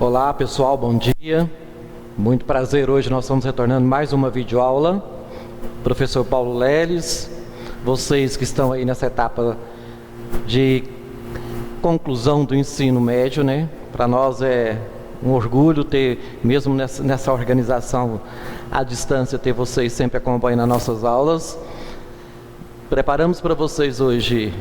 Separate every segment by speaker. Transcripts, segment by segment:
Speaker 1: Olá pessoal, bom dia. Muito prazer, hoje nós estamos retornando mais uma videoaula. Professor Paulo Leles, vocês que estão aí nessa etapa de conclusão do ensino médio, né? Para nós é um orgulho ter, mesmo nessa organização à distância, ter vocês sempre acompanhando as nossas aulas. Preparamos para vocês hoje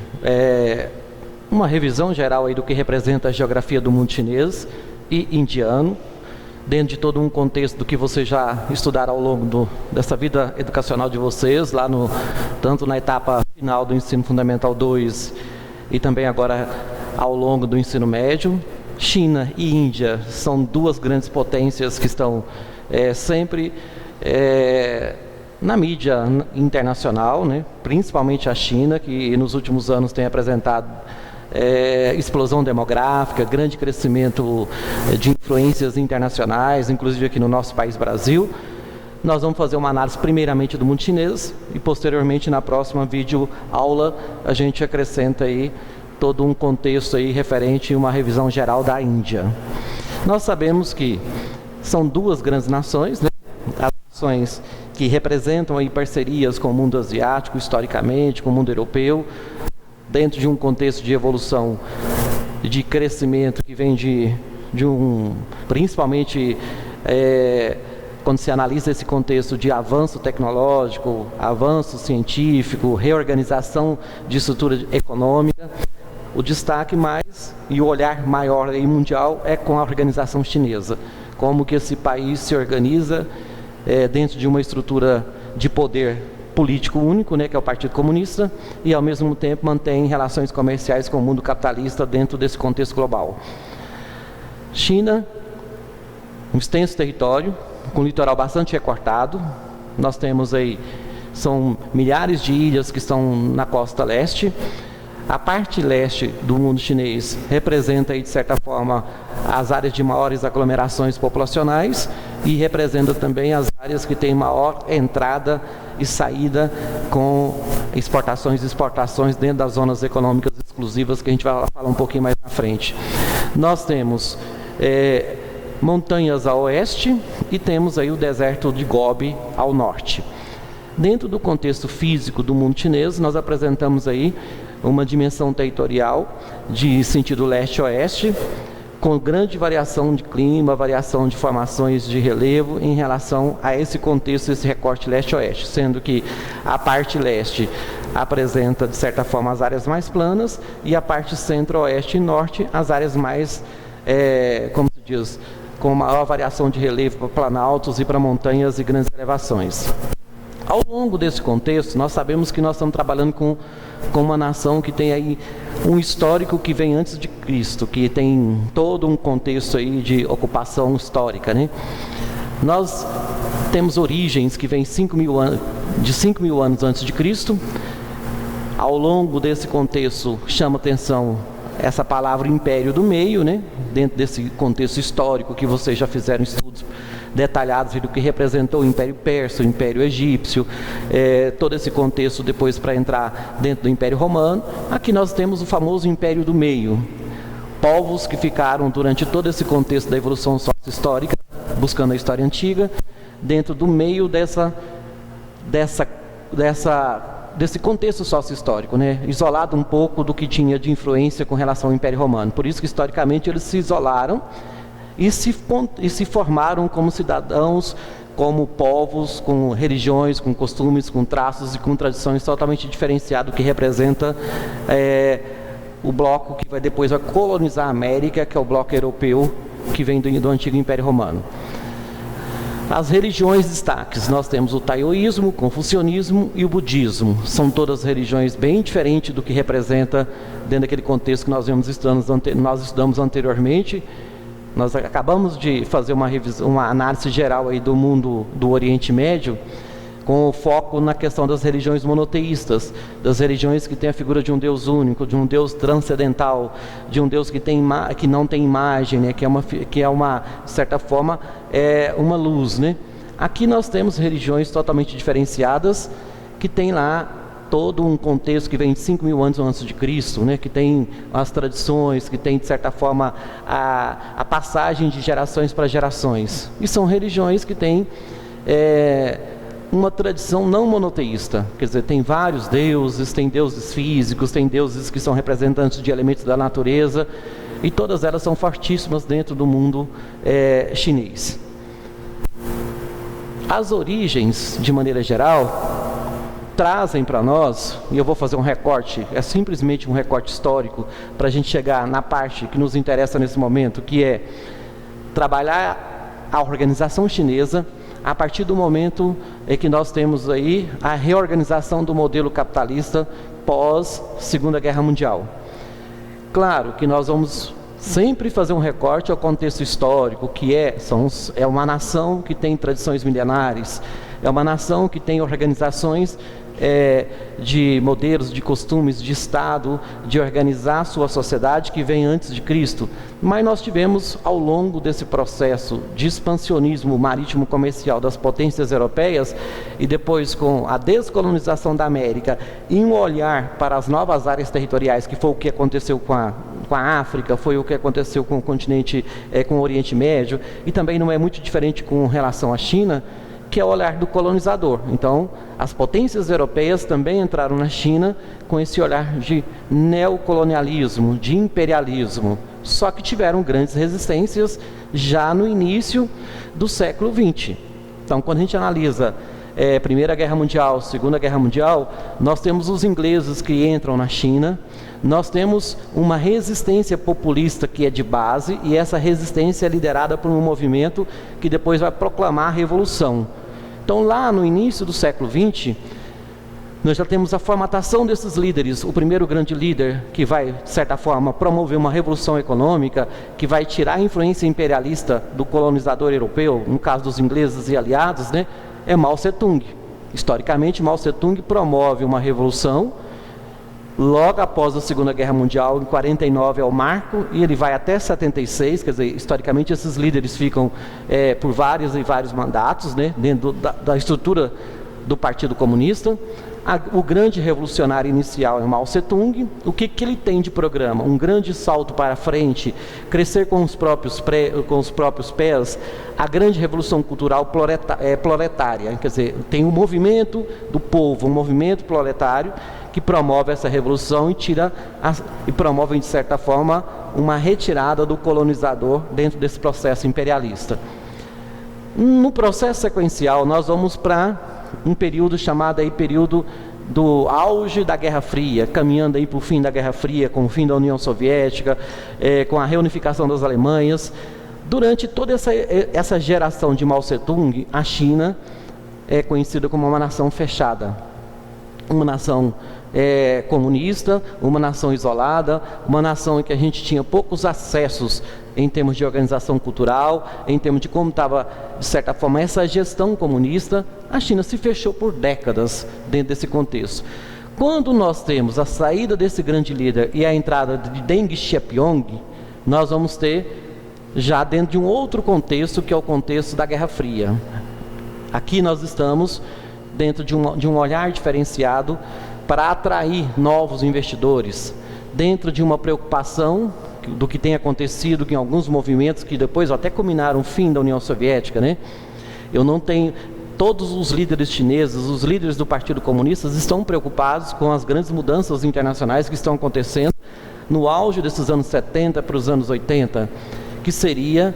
Speaker 1: uma revisão geral aí do que representa a geografia do mundo chinês e indiano, dentro de todo um contexto do que vocês já estudaram ao longo dessa vida educacional de vocês, lá tanto na etapa final do ensino fundamental 2 e também agora ao longo do ensino médio. China e Índia são duas grandes potências que estão sempre na mídia internacional, né? Principalmente a China, que nos últimos anos tem apresentado explosão demográfica, grande crescimento de influências internacionais, inclusive aqui no nosso país Brasil. Nós vamos fazer uma análise primeiramente do mundo chinês e posteriormente na próxima vídeo aula a gente acrescenta aí todo um contexto aí referente a uma revisão geral da Índia. Nós sabemos que são duas grandes nações, né? As nações que representam aí parcerias com o mundo asiático historicamente, com o mundo europeu, dentro de um contexto de evolução, de crescimento que vem principalmente quando se analisa esse contexto de avanço tecnológico, avanço científico, reorganização de estrutura econômica, o destaque mais e o olhar maior aí mundial é com a organização chinesa, como que esse país se organiza dentro de uma estrutura de poder político único, né, que é o Partido Comunista, e ao mesmo tempo mantém relações comerciais com o mundo capitalista dentro desse contexto global. China, um extenso território, com um litoral bastante recortado. Nós temos aí, são milhares de ilhas que estão na costa leste. A parte leste do mundo chinês representa aí, de certa forma, as áreas de maiores aglomerações populacionais e representa também as áreas que têm maior entrada e saída com exportações e exportações dentro das zonas econômicas exclusivas que a gente vai falar um pouquinho mais na frente. Nós temos montanhas a oeste e temos aí o deserto de Gobi ao norte. Dentro do contexto físico do mundo chinês, nós apresentamos aí uma dimensão territorial de sentido leste-oeste, com grande variação de clima, variação de formações de relevo em relação a esse contexto, esse recorte leste-oeste, sendo que a parte leste apresenta, de certa forma, as áreas mais planas e a parte centro-oeste e norte, as áreas mais, como se diz, com maior variação de relevo para planaltos e para montanhas e grandes elevações. Ao longo desse contexto, nós sabemos que nós estamos trabalhando com uma nação que tem aí um histórico que vem antes de Cristo, que tem todo um contexto aí de ocupação histórica, né? Nós temos origens que vêm de 5 mil anos antes de Cristo. Ao longo desse contexto, chama atenção essa palavra Império do Meio, né? Dentro desse contexto histórico que vocês já fizeram estudos detalhados do que representou o Império Persa, o Império Egípcio, todo esse contexto depois para entrar dentro do Império Romano. Aqui nós temos o famoso Império do Meio, povos que ficaram durante todo esse contexto da evolução sócio-histórica, buscando a história antiga, dentro do meio desse contexto sócio-histórico, né? Isolado um pouco do que tinha de influência com relação ao Império Romano. Por isso que historicamente eles se isolaram e se formaram como cidadãos, como povos, com religiões, com costumes, com traços e com tradições totalmente diferenciadas, que representa o bloco que depois vai colonizar a América, que é o bloco europeu, que vem do antigo Império Romano. As religiões destaques, nós temos o taoísmo, o confucionismo e o budismo. São todas religiões bem diferentes do que representa dentro daquele contexto que nós estudamos anteriormente. Nós acabamos de fazer uma análise geral aí do mundo do Oriente Médio, com o foco na questão das religiões monoteístas, das religiões que têm a figura de um Deus único, de um Deus transcendental, de um Deus que não tem imagem, né? que é uma, de certa forma, uma luz, né? Aqui nós temos religiões totalmente diferenciadas, que tem lá todo um contexto que vem de 5.000 anos antes de Cristo, né, que tem as tradições, que tem, de certa forma, a passagem de gerações para gerações. E são religiões que têm uma tradição não monoteísta, quer dizer, tem vários deuses, tem deuses físicos, tem deuses que são representantes de elementos da natureza, e todas elas são fortíssimas dentro do mundo chinês. As origens, de maneira geral, trazem para nós, e eu vou fazer um recorte, é simplesmente um recorte histórico, para a gente chegar na parte que nos interessa nesse momento, que é trabalhar a organização chinesa a partir do momento em que nós temos aí a reorganização do modelo capitalista pós Segunda Guerra Mundial. Claro que nós vamos sempre fazer um recorte ao contexto histórico, que é uma nação que tem tradições milenares, é uma nação que tem organizações de modelos, de costumes, de Estado, de organizar sua sociedade que vem antes de Cristo. Mas nós tivemos, ao longo desse processo de expansionismo marítimo comercial das potências europeias, e depois com a descolonização da América, e um olhar para as novas áreas territoriais, que foi o que aconteceu com a África, foi o que aconteceu com o continente, com o Oriente Médio, e também não é muito diferente com relação à China, que é o olhar do colonizador. Então, as potências europeias também entraram na China com esse olhar de neocolonialismo, de imperialismo, só que tiveram grandes resistências já no início do século XX. Então, quando a gente analisa Primeira Guerra Mundial, Segunda Guerra Mundial, nós temos os ingleses que entram na China, nós temos uma resistência populista que é de base, e essa resistência é liderada por um movimento que depois vai proclamar a Revolução. Então, lá no início do século XX, nós já temos a formatação desses líderes. O primeiro grande líder que vai, de certa forma, promover uma revolução econômica, que vai tirar a influência imperialista do colonizador europeu, no caso dos ingleses e aliados, né, é Mao Tse-tung. Historicamente, Mao Tse-tung promove uma revolução logo após a Segunda Guerra Mundial. Em 49 é o marco, e ele vai até 76, quer dizer, historicamente esses líderes ficam por vários e vários mandatos, né, dentro da estrutura do Partido Comunista. O grande revolucionário inicial é Mao Tse-tung. O que ele tem de programa? Um grande salto para frente, crescer com os próprios pés, a grande revolução cultural proletária, quer dizer, tem um movimento do povo, um movimento proletário que promove essa revolução e promove, de certa forma, uma retirada do colonizador dentro desse processo imperialista. No processo sequencial, nós vamos para um período chamado aí período do auge da Guerra Fria, caminhando aí para o fim da Guerra Fria, com o fim da União Soviética, com a reunificação das Alemanhas. Durante toda essa geração de Mao Tse-tung, a China é conhecida como uma nação fechada, uma nação comunista, uma nação isolada, uma nação em que a gente tinha poucos acessos em termos de organização cultural, em termos de como estava, de certa forma, essa gestão comunista. A China se fechou por décadas dentro desse contexto. Quando nós temos a saída desse grande líder e a entrada de Deng Xiaoping, nós vamos ter já dentro de um outro contexto, que é o contexto da Guerra Fria. Aqui nós estamos dentro de um olhar diferenciado para atrair novos investidores, dentro de uma preocupação do que tem acontecido em alguns movimentos que depois até culminaram o fim da União Soviética, né? Todos os líderes chineses, os líderes do Partido Comunista estão preocupados com as grandes mudanças internacionais que estão acontecendo no auge desses anos 70 para os anos 80, que seria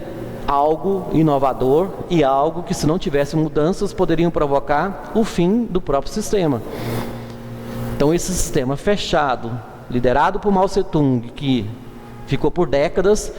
Speaker 1: algo inovador e algo que, se não tivesse mudanças, poderiam provocar o fim do próprio sistema. Então, esse sistema fechado, liderado por Mao Tse-tung, que ficou por décadas,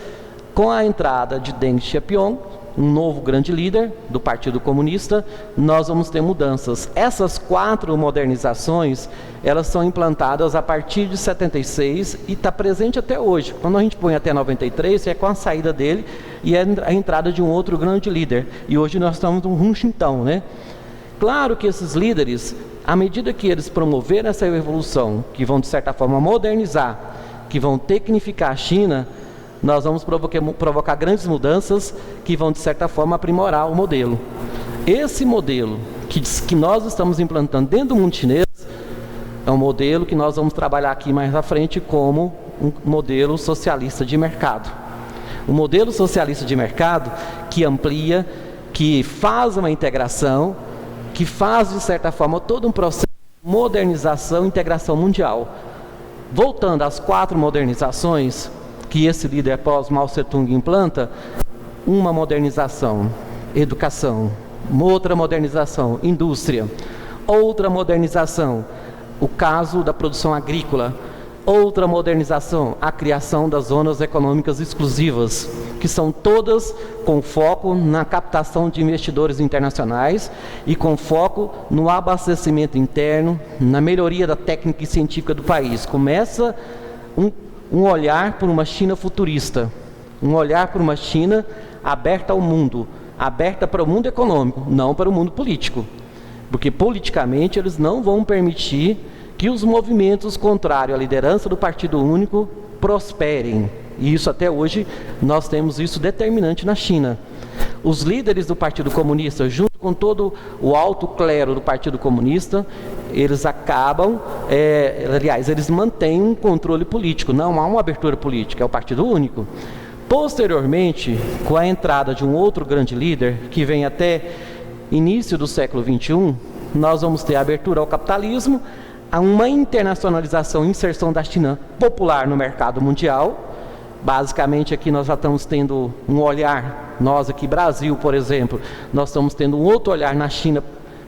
Speaker 1: com a entrada de Deng Xiaoping, um novo grande líder do Partido Comunista, nós vamos ter mudanças. Essas 4 modernizações, elas são implantadas a partir de 76 e está presente até hoje. Quando a gente põe até 93, é com a saída dele e a entrada de um outro grande líder. E hoje nós estamos no Hunchintão, né? Claro que esses líderes, à medida que eles promoverem essa evolução, que vão, de certa forma, modernizar, que vão tecnificar a China, nós vamos provocar grandes mudanças que vão, de certa forma, aprimorar o modelo. Esse modelo que nós estamos implantando dentro do mundo chinês é um modelo que nós vamos trabalhar aqui mais à frente como um modelo socialista de mercado. Um modelo socialista de mercado que amplia, que faz uma integração, que faz, de certa forma, todo um processo de modernização e integração mundial. Voltando às 4 modernizações que esse líder pós-Mao Tse-tung implanta, uma modernização, educação, outra modernização, indústria, outra modernização, o caso da produção agrícola, outra modernização, a criação das zonas econômicas exclusivas, que são todas com foco na captação de investidores internacionais e com foco no abastecimento interno, na melhoria da técnica e científica do país. Começa um olhar por uma China futurista, um olhar por uma China aberta ao mundo, aberta para o mundo econômico, não para o mundo político, porque politicamente eles não vão permitir que os movimentos contrários à liderança do Partido Único prosperem. E isso até hoje nós temos isso determinante na China. Os líderes do Partido Comunista, junto com todo o alto clero do Partido Comunista, eles acabam, eles mantêm um controle político, não há uma abertura política, é o Partido Único. Posteriormente, com a entrada de um outro grande líder, que vem até início do século XXI, nós vamos ter a abertura ao capitalismo, a uma internacionalização e inserção da China popular no mercado mundial. Basicamente aqui nós já estamos tendo um olhar, nós aqui Brasil, por exemplo, nós estamos tendo um outro olhar na China,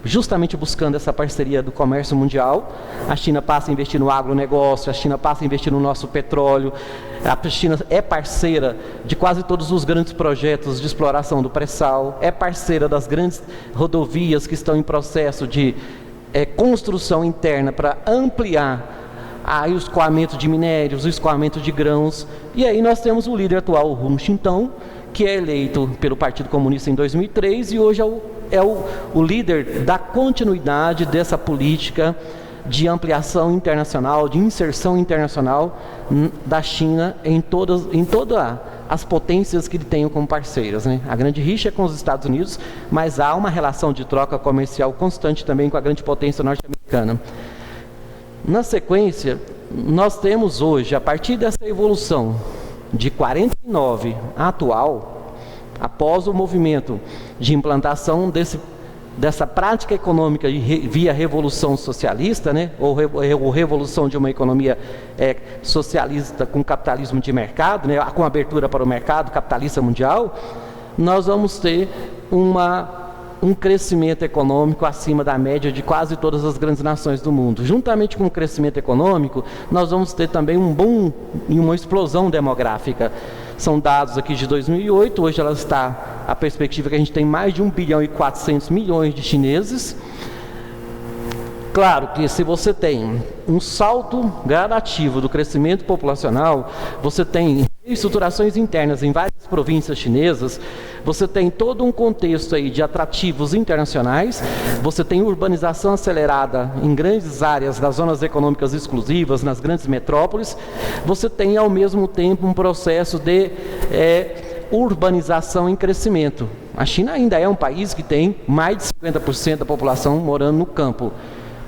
Speaker 1: justamente buscando essa parceria do comércio mundial. A China passa a investir no agronegócio, a China passa a investir no nosso petróleo, a China é parceira de quase todos os grandes projetos de exploração do pré-sal, é parceira das grandes rodovias que estão em processo de construção interna para ampliar o escoamento de minérios, o escoamento de grãos. E aí nós temos o líder atual, o Hu Jintao, que é eleito pelo Partido Comunista em 2003 e hoje é o líder da continuidade dessa política de ampliação internacional, de inserção internacional da China em todas as potências que ele tem como parceiras, né? A grande rixa é com os Estados Unidos, mas há uma relação de troca comercial constante também com a grande potência norte-americana. Na sequência, nós temos hoje, a partir dessa evolução de 49 atual, após o movimento de implantação dessa prática econômica via revolução socialista, né, ou revolução de uma economia socialista com capitalismo de mercado, né, com abertura para o mercado capitalista mundial, nós vamos ter um crescimento econômico acima da média de quase todas as grandes nações do mundo. Juntamente com o crescimento econômico, nós vamos ter também um boom e uma explosão demográfica. São dados aqui de 2008, hoje ela está, a perspectiva é que a gente tem mais de 1 bilhão e 400 milhões de chineses. Claro que se você tem um salto gradativo do crescimento populacional, você tem estruturações internas em várias províncias chinesas, você tem todo um contexto aí de atrativos internacionais, você tem urbanização acelerada em grandes áreas das zonas econômicas exclusivas, nas grandes metrópoles, você tem ao mesmo tempo um processo de urbanização em crescimento. A China ainda é um país que tem mais de 50% da população morando no campo.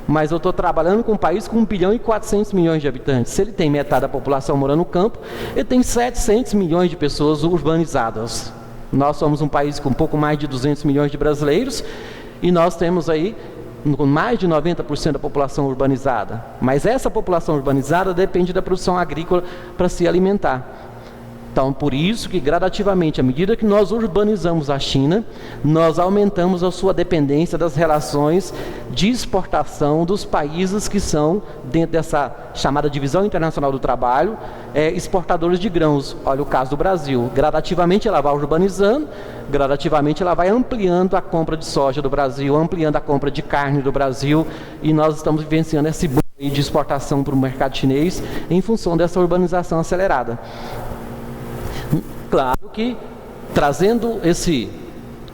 Speaker 1: Mas eu estou trabalhando com um país com 1 bilhão e 400 milhões de habitantes. Se ele tem metade da população morando no campo, ele tem 700 milhões de pessoas urbanizadas. Nós somos um país com um pouco mais de 200 milhões de brasileiros e nós temos aí mais de 90% da população urbanizada. Mas essa população urbanizada depende da produção agrícola para se alimentar. Então, por isso que gradativamente, à medida que nós urbanizamos a China, nós aumentamos a sua dependência das relações de exportação dos países que são, dentro dessa chamada divisão internacional do trabalho, exportadores de grãos. Olha o caso do Brasil. Gradativamente ela vai urbanizando, gradativamente ela vai ampliando a compra de soja do Brasil, ampliando a compra de carne do Brasil, e nós estamos vivenciando esse boom de exportação para o mercado chinês em função dessa urbanização acelerada. Claro que, trazendo esse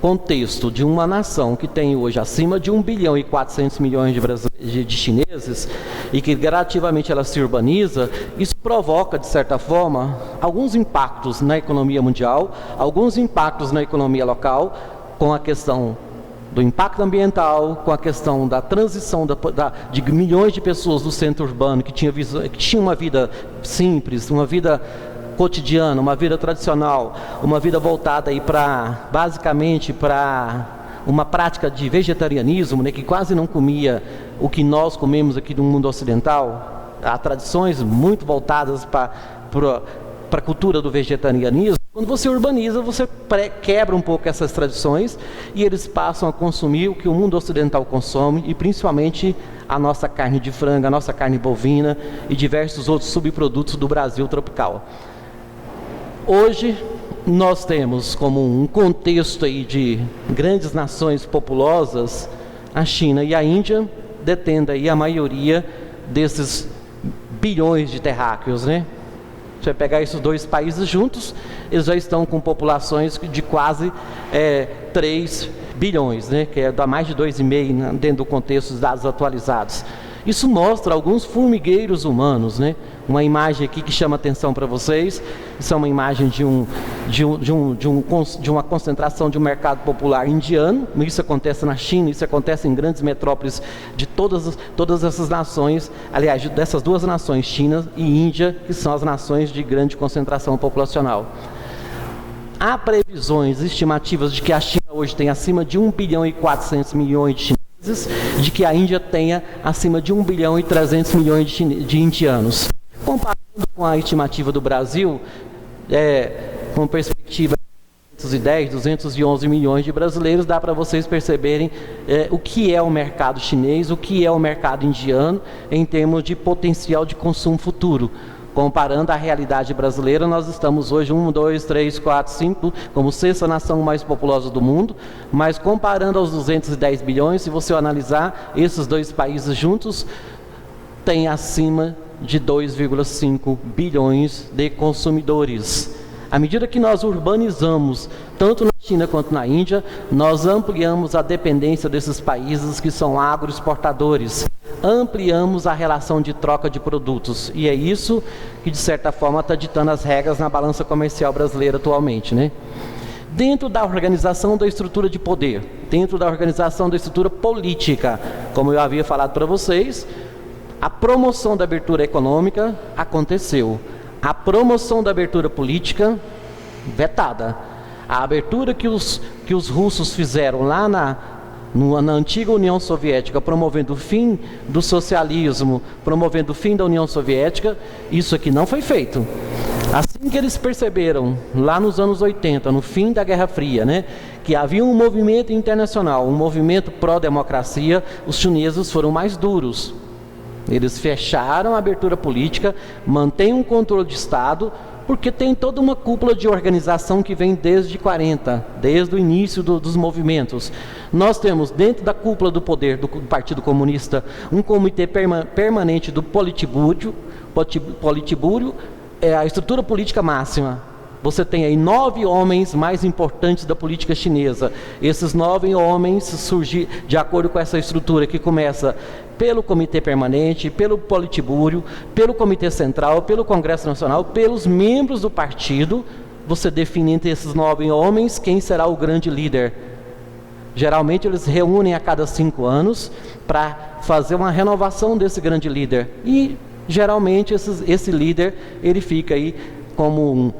Speaker 1: contexto de uma nação que tem hoje acima de 1 bilhão e 400 milhões de chineses e que gradativamente ela se urbaniza, isso provoca, de certa forma, alguns impactos na economia mundial, alguns impactos na economia local, com a questão do impacto ambiental, com a questão da transição de milhões de pessoas do centro urbano que tinham uma vida simples, uma vida cotidiana, uma vida tradicional, uma vida voltada aí basicamente para uma prática de vegetarianismo, né, que quase não comia o que nós comemos aqui no mundo ocidental. Há tradições muito voltadas para a cultura do vegetarianismo. Quando você urbaniza, você quebra um pouco essas tradições e eles passam a consumir o que o mundo ocidental consome, e principalmente a nossa carne de frango, a nossa carne bovina e diversos outros subprodutos do Brasil tropical. Hoje nós temos como um contexto aí de grandes nações populosas, a China e a Índia detendo aí a maioria desses bilhões de terráqueos, né? Se você pegar esses dois países juntos, eles já estão com populações de quase 3 bilhões, né? Que dá mais de 2,5 dentro do contexto dos dados atualizados. Isso mostra alguns formigueiros humanos, né? Uma imagem aqui que chama atenção para vocês. Isso é uma imagem de uma concentração de um mercado popular indiano. Isso acontece na China, isso acontece em grandes metrópoles de todas essas nações, aliás, dessas duas nações, China e Índia, que são as nações de grande concentração populacional. Há previsões estimativas de que a China hoje tem acima de 1 bilhão e 400 milhões de chineses, de que a Índia tenha acima de 1 bilhão e 300 milhões de indianos. Comparando com a estimativa do Brasil, com perspectiva de 210, 211 milhões de brasileiros, dá para vocês perceberem o que é o mercado chinês, o que é o mercado indiano, em termos de potencial de consumo futuro. Comparando a realidade brasileira, nós estamos hoje 1, 2, 3, 4, 5, como sexta nação mais populosa do mundo, mas comparando aos 210 bilhões, se você analisar esses dois países juntos, tem acima de 2,5 bilhões de consumidores. À medida que nós urbanizamos, tanto na China quanto na Índia, nós ampliamos a dependência desses países que são agroexportadores. Ampliamos a relação de troca de produtos, e é isso que de certa forma está ditando as regras na balança comercial brasileira atualmente, né? Dentro da organização da estrutura de poder, dentro da organização da estrutura política, como eu havia falado para vocês, a promoção da abertura econômica aconteceu, a promoção da abertura política vetada. A abertura que os russos fizeram lá na antiga União Soviética, promovendo o fim do socialismo, promovendo o fim da União Soviética, isso aqui não foi feito. Assim que eles perceberam, lá nos anos 80, no fim da Guerra Fria, né, que havia um movimento internacional, um movimento pró-democracia, os chineses foram mais duros. Eles fecharam a abertura política, mantêm um controle de Estado, porque tem toda uma cúpula de organização que vem desde 40, desde o início dos movimentos. Nós temos dentro da cúpula do poder do Partido Comunista um comitê permanente do Politburo, é a estrutura política máxima. Você tem aí 9 homens mais importantes da política chinesa. Esses 9 homens surgem de acordo com essa estrutura que começa pelo Comitê Permanente, pelo Politburo, pelo Comitê Central, pelo Congresso Nacional, pelos membros do partido. Você define entre esses 9 homens quem será o grande líder. Geralmente eles reúnem a cada 5 anos para fazer uma renovação desse grande líder. E geralmente esse líder ele fica aí como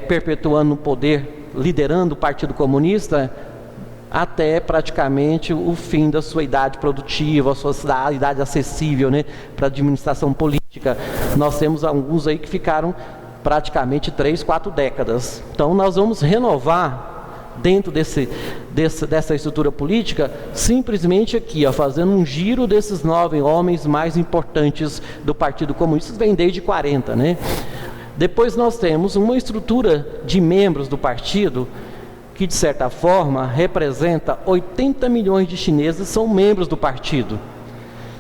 Speaker 1: perpetuando o poder, liderando o Partido Comunista até praticamente o fim da sua idade produtiva, a sua idade acessível, né, para a administração política. Nós temos alguns aí que ficaram praticamente 3, 4 décadas. Então nós vamos renovar dentro dessa estrutura política, simplesmente aqui, fazendo um giro desses 9 homens mais importantes do Partido Comunista, vem desde 40, né? Depois nós temos uma estrutura de membros do partido que, de certa forma, representa 80 milhões de chineses são membros do partido.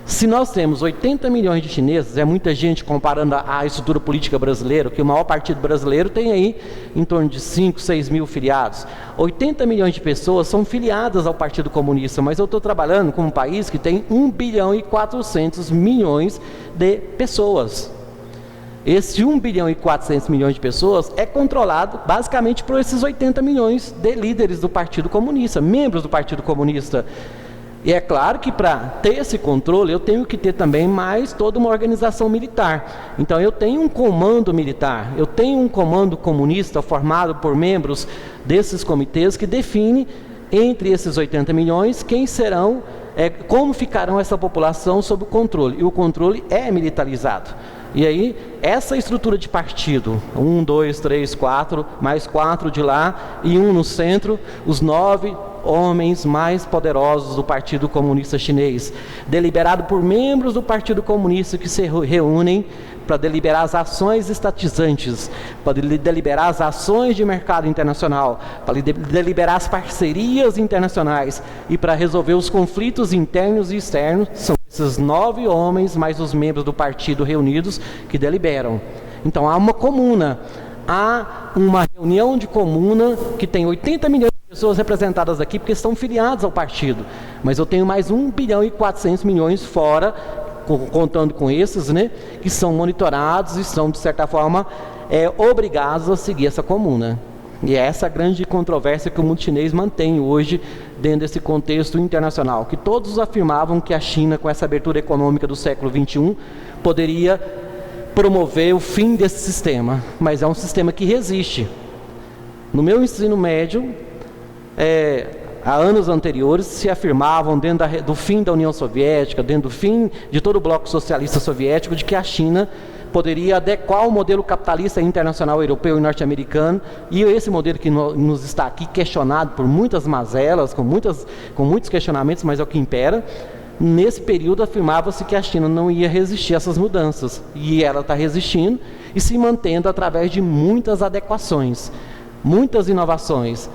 Speaker 1: Se nós temos 80 milhões de chineses, é muita gente comparando a estrutura política brasileira, que o maior partido brasileiro tem aí em torno de 5, 6 mil filiados. 80 milhões de pessoas são filiadas ao Partido Comunista, mas eu estou trabalhando com um país que tem 1 bilhão e 400 milhões de pessoas. Esse 1 bilhão e 400 milhões de pessoas é controlado basicamente por esses 80 milhões de líderes do Partido Comunista, membros do Partido Comunista. E é claro que para ter esse controle eu tenho que ter também mais toda uma organização militar. Então eu tenho um comando militar, eu tenho um comando comunista formado por membros desses comitês que define entre esses 80 milhões quem serão, como ficarão essa população sob o controle. E o controle é militarizado. E aí, essa estrutura de partido, 1, 2, 3, 4, mais 4 de lá e 1 no centro, os 9 homens mais poderosos do Partido Comunista Chinês, deliberado por membros do Partido Comunista que se reúnem para deliberar as ações estatizantes, para deliberar as ações de mercado internacional, para deliberar as parcerias internacionais e para resolver os conflitos internos e externos. São esses 9 homens, mais os membros do partido reunidos, que deliberam. Então há uma comuna, há uma reunião de comuna que tem 80 milhões de pessoas representadas aqui, porque estão filiados ao partido. Mas eu tenho mais 1 bilhão e 400 milhões fora, contando com esses, né, que são monitorados e são, de certa forma, obrigados a seguir essa comuna. E é essa grande controvérsia que o mundo chinês mantém hoje dentro desse contexto internacional, que todos afirmavam que a China, com essa abertura econômica do século XXI, poderia promover o fim desse sistema, mas é um sistema que resiste. No meu ensino médio, há anos anteriores, se afirmavam, dentro do fim da União Soviética, dentro do fim de todo o bloco socialista soviético, de que a China poderia adequar o modelo capitalista internacional europeu e norte-americano, e esse modelo que nos está aqui questionado por muitas mazelas, com muitos questionamentos, mas é o que impera. Nesse período afirmava-se que a China não ia resistir a essas mudanças, e ela está resistindo e se mantendo através de muitas adequações, muitas inovações.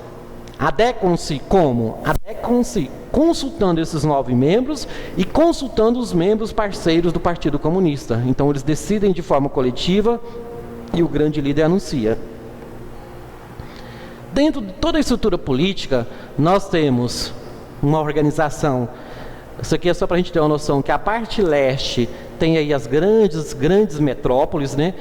Speaker 1: Adequam-se como? Adequam-se consultando esses 9 membros e consultando os membros parceiros do Partido Comunista. Então eles decidem de forma coletiva e o grande líder anuncia. Dentro de toda a estrutura política, nós temos uma organização. Isso aqui é só para a gente ter uma noção que a parte leste tem aí as grandes metrópoles, né?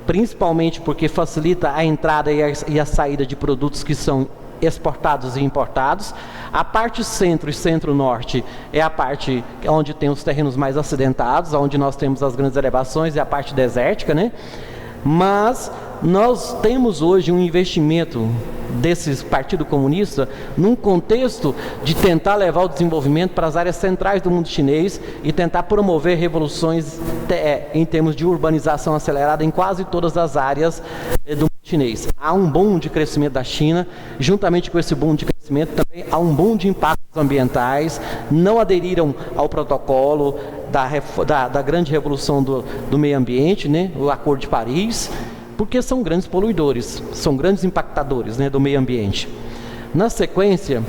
Speaker 1: Principalmente porque facilita a entrada e a saída de produtos que são exportados e importados. A parte centro e centro-norte é a parte onde tem os terrenos mais acidentados, onde nós temos as grandes elevações e a parte desértica, né? Mas nós temos hoje um investimento desse Partido Comunista num contexto de tentar levar o desenvolvimento para as áreas centrais do mundo chinês e tentar promover revoluções em termos de urbanização acelerada em quase todas as áreas do mundo chinês. Há um boom de crescimento da China, juntamente com esse boom de crescimento também há um boom de impactos ambientais. Não aderiram ao protocolo da grande revolução do meio ambiente, né? O Acordo de Paris, porque são grandes poluidores, são grandes impactadores, né, do meio ambiente. Na sequência,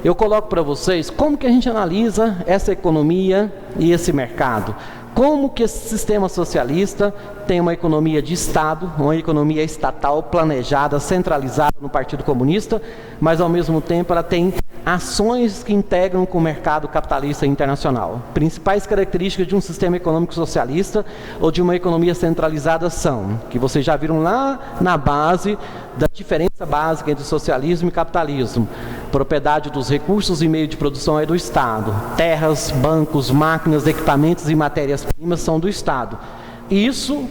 Speaker 1: eu coloco para vocês como que a gente analisa essa economia e esse mercado. Como que esse sistema socialista tem uma economia de Estado, uma economia estatal planejada, centralizada no Partido Comunista, mas ao mesmo tempo ela tem ações que integram com o mercado capitalista internacional. Principais características de um sistema econômico socialista ou de uma economia centralizada são, que vocês já viram lá na base da diferença básica entre socialismo e capitalismo. Propriedade dos recursos e meio de produção é do Estado. Terras, bancos, máquinas, equipamentos e matérias-primas são do Estado. Isso,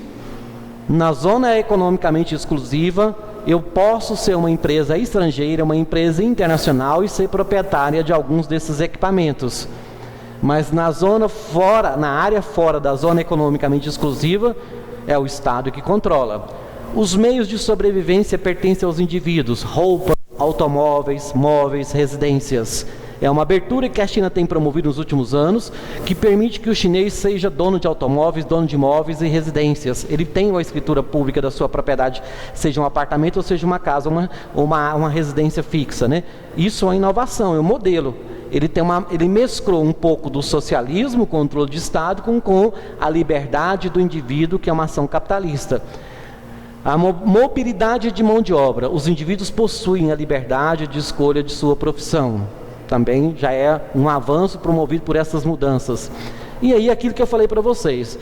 Speaker 1: na zona economicamente exclusiva, eu posso ser uma empresa estrangeira, uma empresa internacional e ser proprietária de alguns desses equipamentos. Mas na zona fora, na área fora da zona economicamente exclusiva, é o Estado que controla. Os meios de sobrevivência pertencem aos indivíduos: roupas, automóveis, móveis, residências. É uma abertura que a China tem promovido nos últimos anos, que permite que o chinês seja dono de automóveis, dono de imóveis e residências. Ele tem uma escritura pública da sua propriedade, seja um apartamento ou seja uma casa, uma residência fixa, né? Isso é uma inovação, é um modelo. Ele mesclou um pouco do socialismo, o controle de Estado, com a liberdade do indivíduo, que é uma ação capitalista. A mobilidade de mão de obra. Os indivíduos possuem a liberdade de escolha de sua profissão. Também já é um avanço promovido por essas mudanças. E aí aquilo que eu falei para vocês.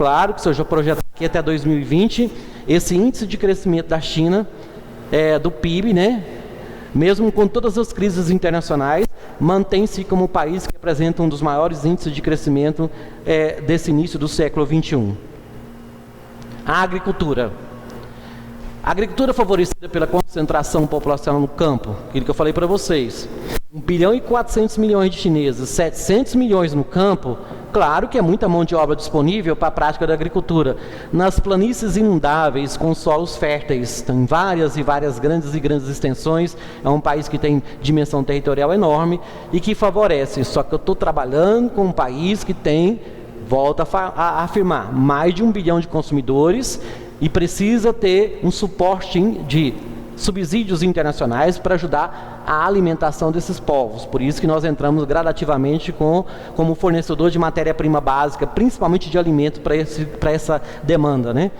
Speaker 1: claro que se eu já projetar aqui até 2020, esse índice de crescimento da China, do PIB, né, mesmo com todas as crises internacionais, mantém-se como o país que apresenta um dos maiores índices de crescimento desse início do século XXI. A agricultura. A agricultura favorecida pela concentração populacional no campo, aquilo que eu falei para vocês. 1 bilhão e 400 milhões de chineses, 700 milhões no campo, claro que é muita mão de obra disponível para a prática da agricultura. Nas planícies inundáveis, com solos férteis, tem várias e várias grandes extensões, é um país que tem dimensão territorial enorme e que favorece. Só que eu estou trabalhando com um país que tem, volta a afirmar, mais de 1 bilhão de consumidores e precisa ter um suporte de subsídios internacionais para ajudar a alimentação desses povos. Por isso que nós entramos gradativamente como fornecedor de matéria-prima básica, principalmente de alimento para essa demanda, né?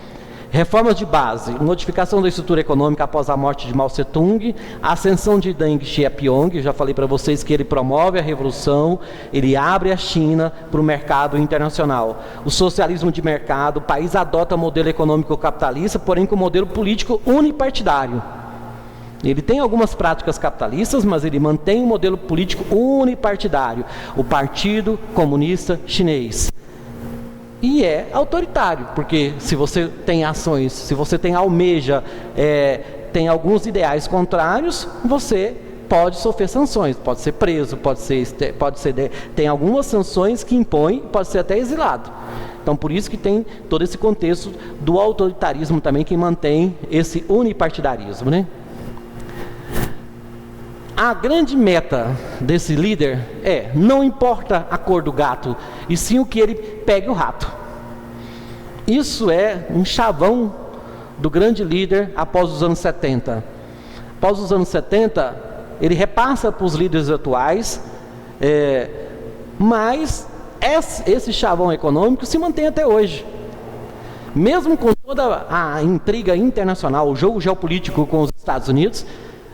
Speaker 1: Reformas de base, modificação da estrutura econômica após a morte de Mao Tse-tung, a ascensão de Deng Xiaoping, já falei para vocês que ele promove a revolução, ele abre a China para o mercado internacional. O socialismo de mercado, o país adota modelo econômico capitalista, porém com modelo político unipartidário. Ele tem algumas práticas capitalistas, mas ele mantém um modelo político unipartidário, o Partido Comunista Chinês. E é autoritário, porque se você tem ações, se você almeja, tem alguns ideais contrários, você pode sofrer sanções, pode ser preso, tem algumas sanções que impõem, pode ser até exilado. Então, por isso que tem todo esse contexto do autoritarismo também, que mantém esse unipartidarismo, né? A grande meta desse líder não importa a cor do gato, e sim o que ele pegue o rato. Isso é um chavão do grande líder após os anos 70. Após os anos 70, ele repassa para os líderes atuais, mas esse chavão econômico se mantém até hoje. Mesmo com toda a intriga internacional, o jogo geopolítico com os Estados Unidos,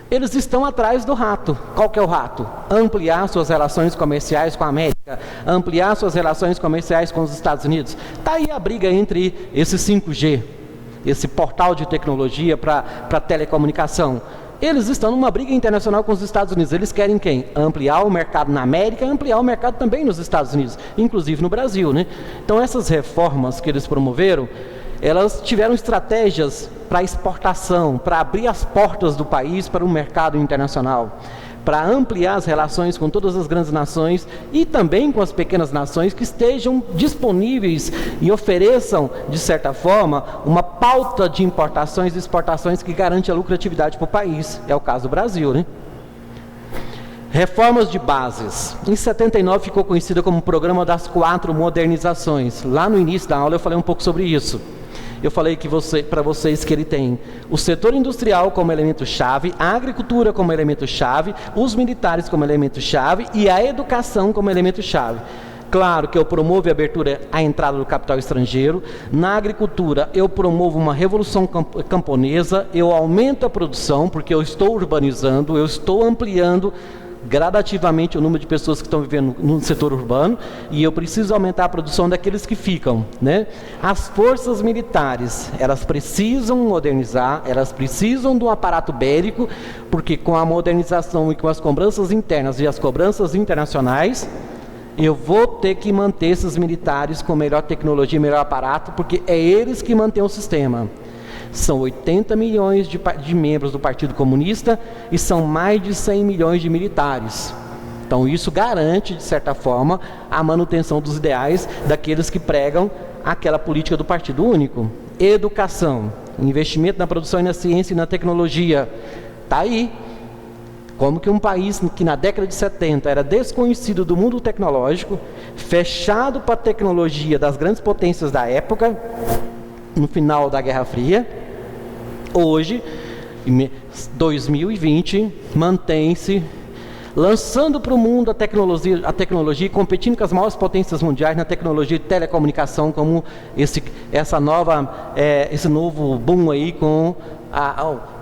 Speaker 1: eles estão atrás do rato. Qual que é o rato? Ampliar suas relações comerciais com a América, ampliar suas relações comerciais com os Estados Unidos. Está aí a briga entre esse 5G, esse portal de tecnologia para telecomunicação. Eles estão numa briga internacional com os Estados Unidos. Eles querem quem? Ampliar o mercado na América, ampliar o mercado também nos Estados Unidos, inclusive no Brasil, né? Então essas reformas que eles promoveram, elas tiveram estratégias para exportação, para abrir as portas do país para o mercado internacional, para ampliar as relações com todas as grandes nações e também com as pequenas nações que estejam disponíveis e ofereçam, de certa forma, uma pauta de importações e exportações que garante a lucratividade para o país. É o caso do Brasil, né? Reformas de bases. Em 79 ficou conhecida como o Programa das 4 Modernizações. Lá no início da aula eu falei um pouco sobre isso. Eu falei para vocês que ele tem o setor industrial como elemento-chave, a agricultura como elemento-chave, os militares como elemento-chave e a educação como elemento-chave. Claro que eu promovo a abertura à entrada do capital estrangeiro. Na agricultura, eu promovo uma revolução camponesa, eu aumento a produção, porque eu estou urbanizando, eu estou ampliando gradativamente o número de pessoas que estão vivendo no setor urbano, e eu preciso aumentar a produção daqueles que ficam, né? As forças militares, elas precisam modernizar, elas precisam de um aparato bélico, porque com a modernização e com as cobranças internas e as cobranças internacionais, eu vou ter que manter esses militares com melhor tecnologia, melhor aparato, porque é eles que mantêm o sistema. São 80 milhões de membros do Partido Comunista e são mais de 100 milhões de militares. Então isso garante, de certa forma, a manutenção dos ideais daqueles que pregam aquela política do Partido Único. Educação, investimento na produção e na ciência e na tecnologia. Está aí. Como que um país que na década de 70 era desconhecido do mundo tecnológico, fechado para a tecnologia das grandes potências da época, no final da Guerra Fria, hoje, em 2020, mantém-se lançando para o mundo a tecnologia e competindo com as maiores potências mundiais na tecnologia de telecomunicação, como esse novo boom aí com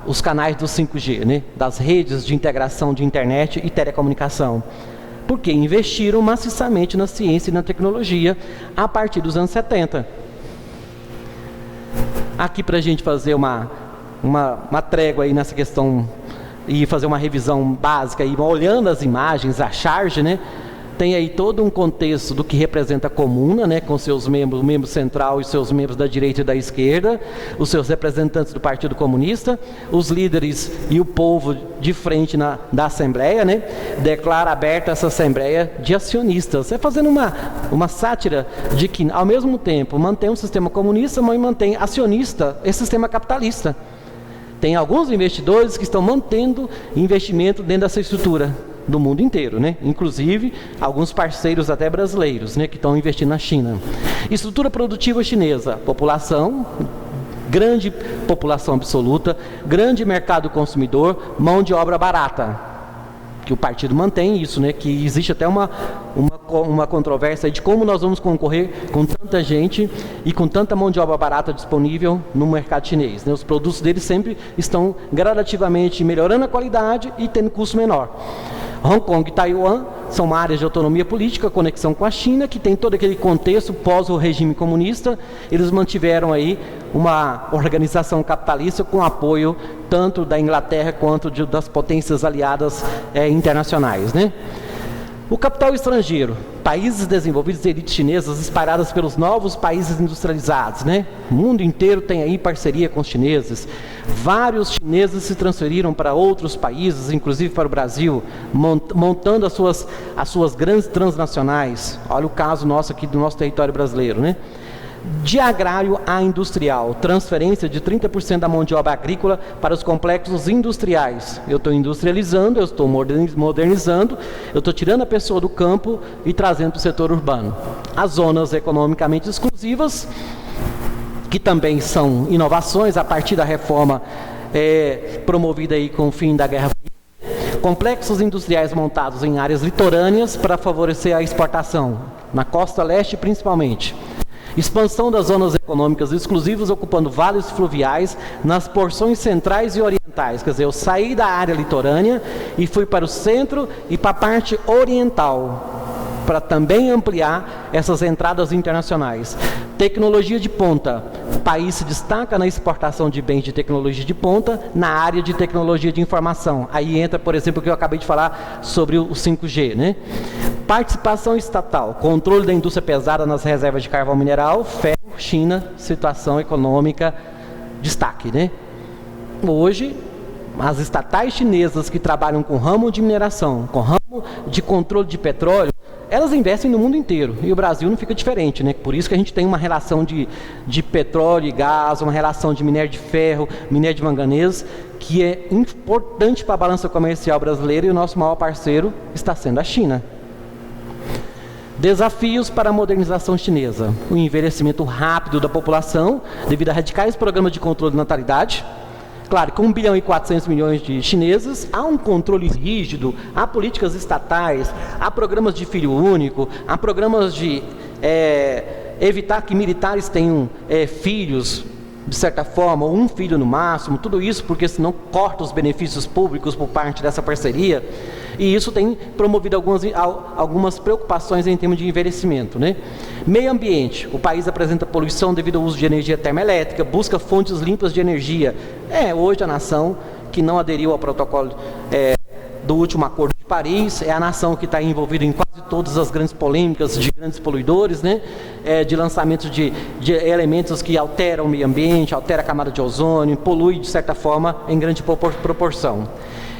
Speaker 1: os canais do 5G, né? Das redes de integração de internet e telecomunicação. Porque investiram maciçamente na ciência e na tecnologia a partir dos anos 70. Aqui para a gente fazer uma trégua aí nessa questão e fazer uma revisão básica, aí, olhando as imagens, a charge, né? Tem aí todo um contexto do que representa a comuna, né, com seus membros, o membro central e seus membros da direita e da esquerda, os seus representantes do Partido Comunista, os líderes e o povo de frente da Assembleia, né, declara aberta essa Assembleia de acionistas. É fazendo uma sátira de que, ao mesmo tempo, mantém um sistema comunista, mas mantém acionista esse sistema capitalista. Tem alguns investidores que estão mantendo investimento dentro dessa estrutura do mundo inteiro, né? Inclusive alguns parceiros até brasileiros, né, que estão investindo na China. Estrutura produtiva chinesa, população, grande população absoluta, grande mercado consumidor, mão de obra barata, que o partido mantém isso, né, que existe até uma controvérsia de como nós vamos concorrer com tanta gente e com tanta mão de obra barata disponível no mercado chinês, né? Os produtos deles sempre estão gradativamente melhorando a qualidade e tendo custo menor. Hong Kong e Taiwan são áreas de autonomia política, conexão com a China, que tem todo aquele contexto pós o regime comunista. Eles mantiveram aí uma organização capitalista com apoio tanto da Inglaterra quanto das potências aliadas internacionais, né? O capital estrangeiro, países desenvolvidos e elites chinesas espalhadas pelos novos países industrializados, né? O mundo inteiro tem aí parceria com os chineses. Vários chineses se transferiram para outros países, inclusive para o Brasil, montando as suas grandes transnacionais. Olha o caso nosso aqui do nosso território brasileiro, né? De agrário a industrial, transferência de 30% da mão de obra agrícola para os complexos industriais. Eu estou industrializando, eu estou modernizando, eu estou tirando a pessoa do campo e trazendo para o setor urbano. As zonas economicamente exclusivas, que também são inovações a partir da reforma promovida aí com o fim da Guerra Fria. Complexos industriais montados em áreas litorâneas para favorecer a exportação, na costa leste principalmente. Expansão das zonas econômicas exclusivas ocupando vales fluviais nas porções centrais e orientais. Quer dizer, eu saí da área litorânea e fui para o centro e para a parte oriental, para também ampliar essas entradas internacionais. Tecnologia de ponta. O país se destaca na exportação de bens de tecnologia de ponta na área de tecnologia de informação. Aí entra, por exemplo, o que eu acabei de falar sobre o 5G, né? Participação estatal, controle da indústria pesada nas reservas de carvão mineral, ferro, China, situação econômica, destaque, né? Hoje, as estatais chinesas que trabalham com ramo de mineração, com ramo de controle de petróleo, elas investem no mundo inteiro, e o Brasil não fica diferente, né? Por isso que a gente tem uma relação de petróleo e gás, uma relação de minério de ferro, minério de manganês, que é importante para a balança comercial brasileira, e o nosso maior parceiro está sendo a China. Desafios para a modernização chinesa. O envelhecimento rápido da população, devido a radicais programas de controle de natalidade. Claro, com 1 bilhão e 400 milhões de chineses, há um controle rígido, há políticas estatais, há programas de filho único, há programas de evitar que militares tenham filhos, de certa forma, ou um filho no máximo, tudo isso porque senão corta os benefícios públicos por parte dessa parceria, e isso tem promovido algumas preocupações em termos de envelhecimento, né? Meio ambiente, o país apresenta poluição devido ao uso de energia termoelétrica, busca fontes limpas de energia. Hoje a nação que não aderiu ao protocolo do último acordo de Paris, é a nação que está envolvida em quase todas as grandes polêmicas de grandes poluidores, né? De lançamento de elementos que alteram o meio ambiente, altera a camada de ozônio, polui de certa forma em grande proporção.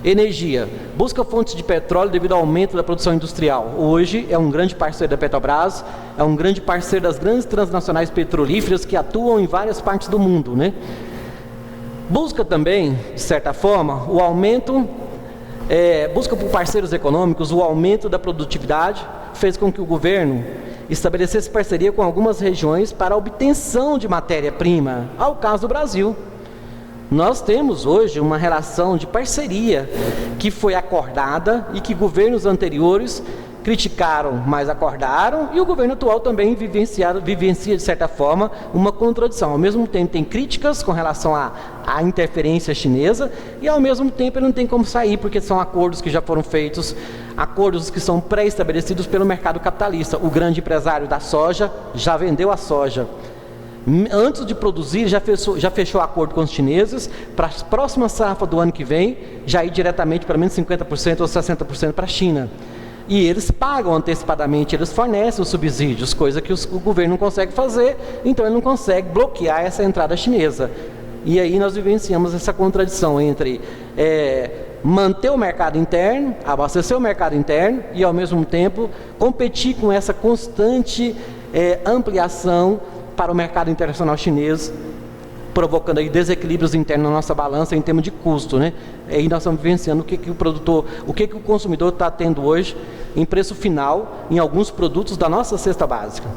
Speaker 1: Energia, busca fontes de petróleo devido ao aumento da produção industrial. Hoje é um grande parceiro da Petrobras, é um grande parceiro das grandes transnacionais petrolíferas que atuam em várias partes do mundo, né? Busca também, de certa forma, o aumento, busca por parceiros econômicos o aumento da produtividade, fez com que o governo estabelecesse parceria com algumas regiões para a obtenção de matéria-prima, ao caso do Brasil. Nós temos hoje uma relação de parceria que foi acordada e que governos anteriores criticaram, mas acordaram, e o governo atual também vivencia de certa forma uma contradição. Ao mesmo tempo tem críticas com relação à interferência chinesa, e ao mesmo tempo ele não tem como sair, porque são acordos que já foram feitos, acordos que são pré-estabelecidos pelo mercado capitalista. O grande empresário da soja já vendeu a soja. Antes de produzir, já fechou acordo com os chineses para a próxima safra do ano que vem, já ir diretamente para menos 50% ou 60% para a China. E eles pagam antecipadamente, eles fornecem os subsídios, coisa que o governo não consegue fazer, então ele não consegue bloquear essa entrada chinesa. E aí nós vivenciamos essa contradição entre manter o mercado interno, abastecer o mercado interno e, ao mesmo tempo, competir com essa constante ampliação para o mercado internacional chinês, provocando aí desequilíbrios internos na nossa balança em termos de custo, né? E aí nós estamos vivenciando o que o consumidor está tendo hoje em preço final em alguns produtos da nossa cesta básica.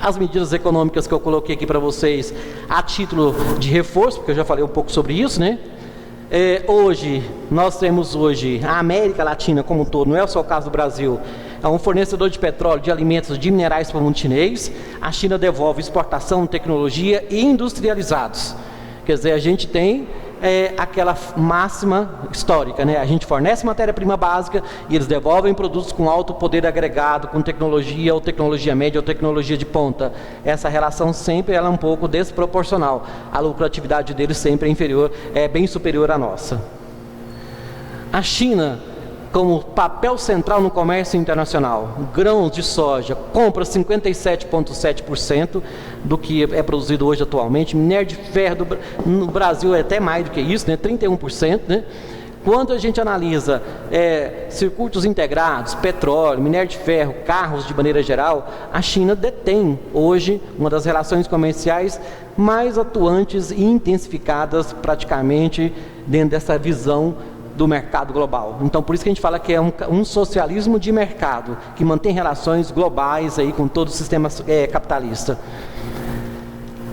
Speaker 1: As medidas econômicas que eu coloquei aqui para vocês a título de reforço, porque eu já falei um pouco sobre isso, né? Nós temos a América Latina como um todo, não é só o caso do Brasil, é um fornecedor de petróleo, de alimentos, de minerais para o mundo chinês. A China devolve exportação, tecnologia e industrializados. Quer dizer, a gente tem aquela máxima histórica, né? A gente fornece matéria-prima básica e eles devolvem produtos com alto poder agregado, com tecnologia, ou tecnologia média, ou tecnologia de ponta. Essa relação sempre ela é um pouco desproporcional. A lucratividade deles sempre é bem superior à nossa. A China, como papel central no comércio internacional, grãos de soja compra 57,7% do que é produzido hoje atualmente. Minério de ferro no Brasil é até mais do que isso, né? 31%, né? Quando a gente analisa circuitos integrados, petróleo, minério de ferro, carros de maneira geral, a China detém hoje uma das relações comerciais mais atuantes e intensificadas praticamente dentro dessa visão do mercado global. Então, por isso que a gente fala que é um socialismo de mercado, que mantém relações globais aí com todo o sistema capitalista.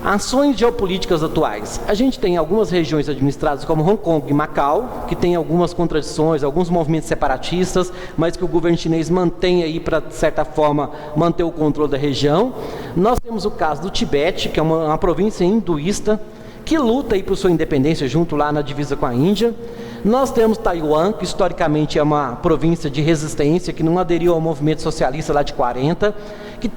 Speaker 1: Ações geopolíticas atuais. A gente tem algumas regiões administradas como Hong Kong e Macau, que tem algumas contradições, alguns movimentos separatistas, mas que o governo chinês mantém aí para, de certa forma, manter o controle da região. Nós temos o caso do Tibete, que é uma província hinduísta, que luta aí por sua independência junto lá na divisa com a Índia. Nós temos Taiwan, que historicamente é uma província de resistência, que não aderiu ao movimento socialista lá de 40, que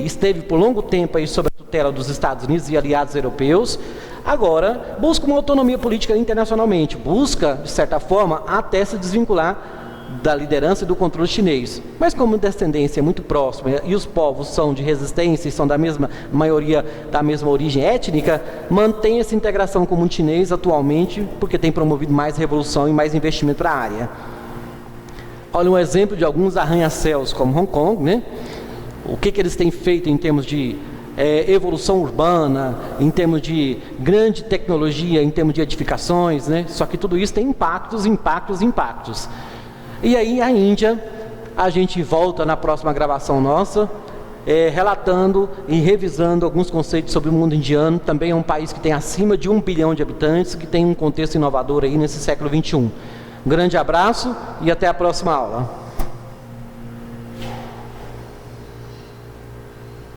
Speaker 1: esteve por longo tempo aí sob a tutela dos Estados Unidos e aliados europeus. Agora busca uma autonomia política internacionalmente, busca, de certa forma, até se desvincular da liderança e do controle chinês. Mas como a descendência é muito próxima e os povos são de resistência e são da mesma maioria, da mesma origem étnica, mantém essa integração com o mundo chinês atualmente, porque tem promovido mais revolução e mais investimento para a área. Olha um exemplo de alguns arranha-céus como Hong Kong, né? O que eles têm feito em termos de evolução urbana, em termos de grande tecnologia, em termos de edificações, né? Só que tudo isso tem impactos. E aí a Índia, a gente volta na próxima gravação nossa, relatando e revisando alguns conceitos sobre o mundo indiano. Também é um país que tem acima de 1 bilhão de habitantes, que tem um contexto inovador aí nesse século XXI. Um grande abraço e até a próxima aula.